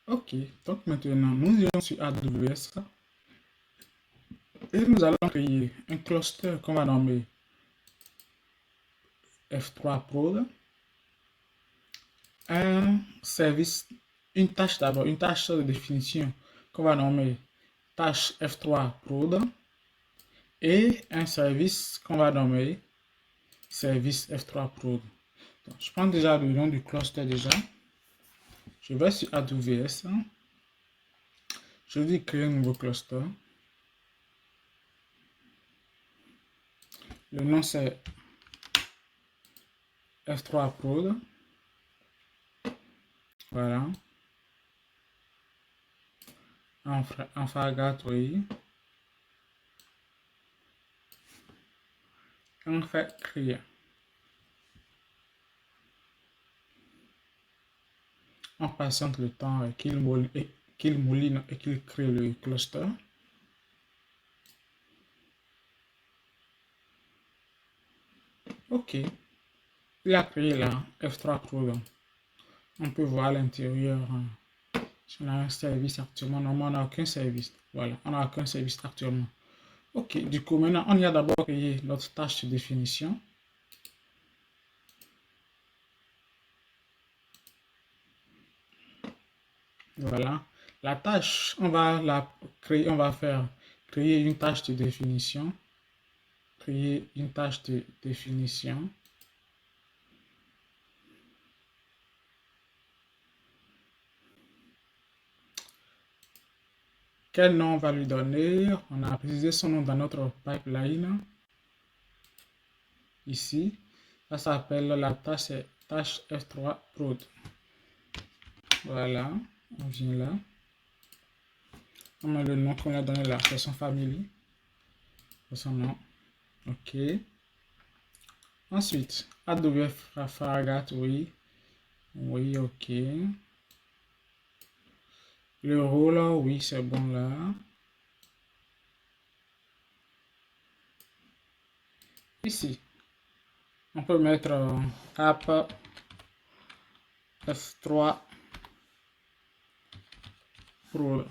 Ok, donc maintenant, nous irons sur AWS et nous allons créer un cluster qu'on va nommer F3 Prod, un service, une tâche d'abord, une tâche de définition qu'on va nommer tâche F3 Prod et un service qu'on va nommer service F3 Prod. Donc, je prends déjà le nom du cluster déjà. Je vais sur AWS. Je dis créer un nouveau cluster. Le nom c'est F3 Prod. Voilà. En Fargate, oui. On fait créer. On patiente le temps qu'il mouline et qu'il crée le cluster. Ok. Il a créé là F3 Prod. On peut voir à l'intérieur. Si on a un service actuellement, normalement on n'a aucun service. Voilà, on n'a aucun service actuellement. Ok, du coup maintenant on y a d'abord créé notre tâche de définition. Voilà, la tâche, on va la créer, on va faire créer une tâche de définition. Créer une tâche de définition. Quel nom on va lui donner? On a précisé son nom dans notre pipeline. Ici, ça s'appelle la tâche F3 Prod. Voilà, on vient là. On met le nom qu'on a donné là, c'est son famille. C'est son nom. Ok. Ensuite, AWS Fargate, oui. Oui, ok. Le rôle, oui, c'est bon là. Ici, on peut mettre app F3 Pro.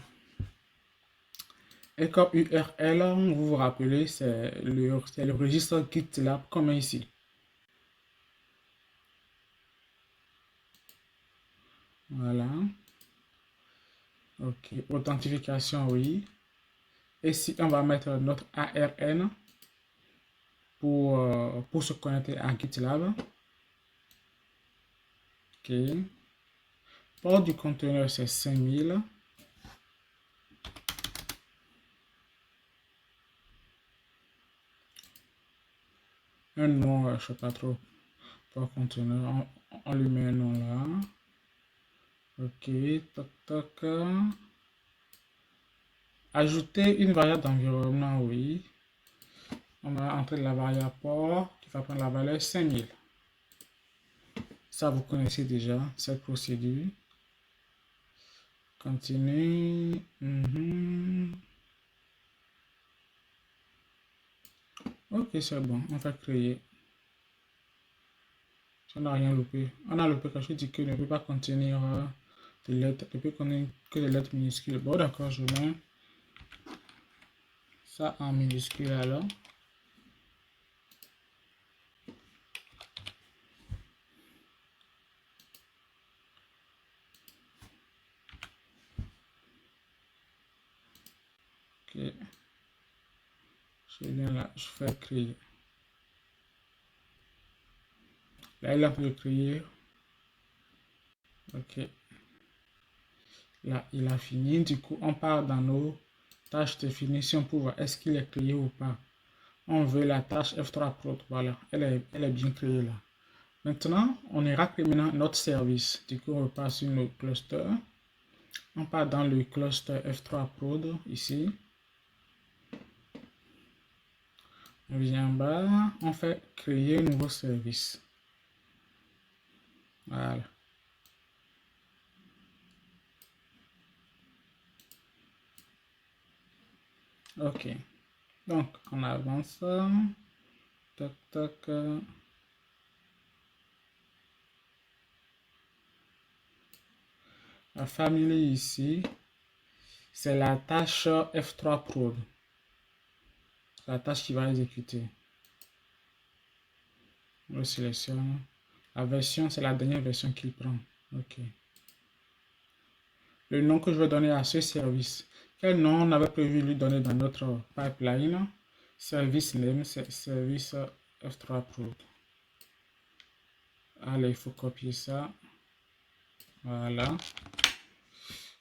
Et comme URL, vous vous rappelez, c'est le registre GitLab comme ici. Voilà. Ok. Authentification, oui. Et ici, on va mettre notre ARN pour se connecter à GitLab. Ok. Port du conteneur, c'est 5000. Un nom, je sais pas trop. Port conteneur, on lui met un nom là. Ok, toc toc. Ajouter une variable d'environnement, oui. On va entrer la variable port qui va prendre la valeur 5000. Ça, vous connaissez déjà cette procédure. Continue. Ok, c'est bon. On va créer. On n'a rien loupé. On a loupé quelque chose dit que ne peut pas contenir des lettres. Ne peut contenir que des lettres minuscules. Bon, d'accord, je mets ça en minuscule alors. Ok. Je viens là, je fais créer. Là, il a pu créer. Ok. Là, il a fini. Du coup, on part dans nos tâches de finition pour voir est-ce qu'il est créé ou pas. On veut la tâche F3 Prod. Voilà, elle est bien créée là. Maintenant, on ira créer maintenant notre service. Du coup, on repart sur nos clusters. On part dans le cluster F3 Prod ici. On vient en bas. On fait créer un nouveau service. Voilà. Ok. Donc, on avance. Tac, tac. La famille ici, c'est la tâche F3 Prod. La tâche qui va exécuter. Je sélectionne. La version, c'est la dernière version qu'il prend. OK. Le nom que je vais donner à ce service. Quel nom on avait prévu lui donner dans notre pipeline? Service name, c'est service F3 Prod. Allez, il faut copier ça. Voilà.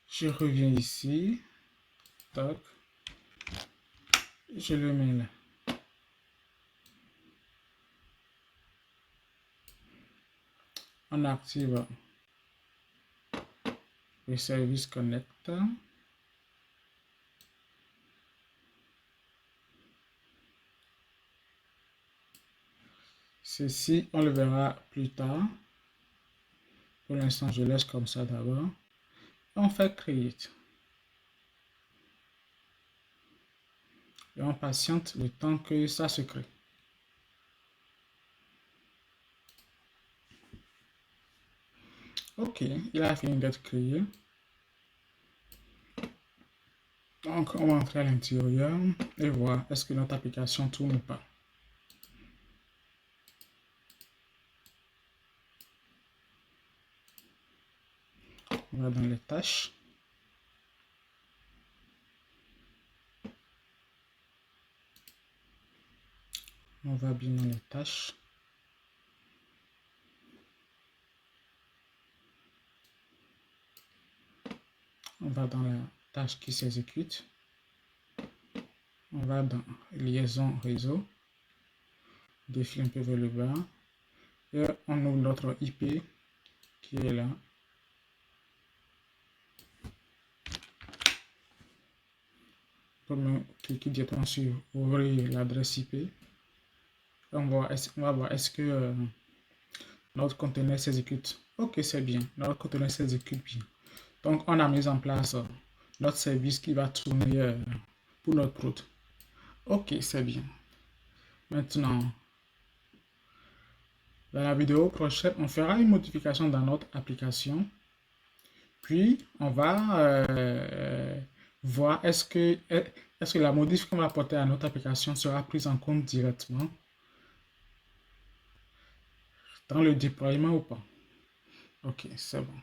Je reviens ici. Toc. Je le mets là. On active le service connect. Ceci, on le verra plus tard. Pour l'instant, je laisse comme ça d'abord. On fait create. Et on patiente le temps que ça se crée. OK, il a fini d'être créé. Donc, on va entrer à l'intérieur et voir est-ce que notre application tourne ou pas. On va dans les tâches. On va bien dans les tâches. On va dans la tâche qui s'exécute. On va dans liaison réseau. Défile un peu vers le bas. Et on ouvre notre IP qui est là. On va cliquer directement sur ouvrir l'adresse IP. On va voir est-ce que notre conteneur s'exécute. OK, c'est bien. Notre conteneur s'exécute bien. Donc, on a mis en place notre service qui va tourner pour notre prod. OK, c'est bien. Maintenant, dans la vidéo prochaine, on fera une modification dans notre application. Puis, on va voir est-ce que la modif qu'on va apporter à notre application sera prise en compte directement dans le déploiement ou pas. OK, c'est bon.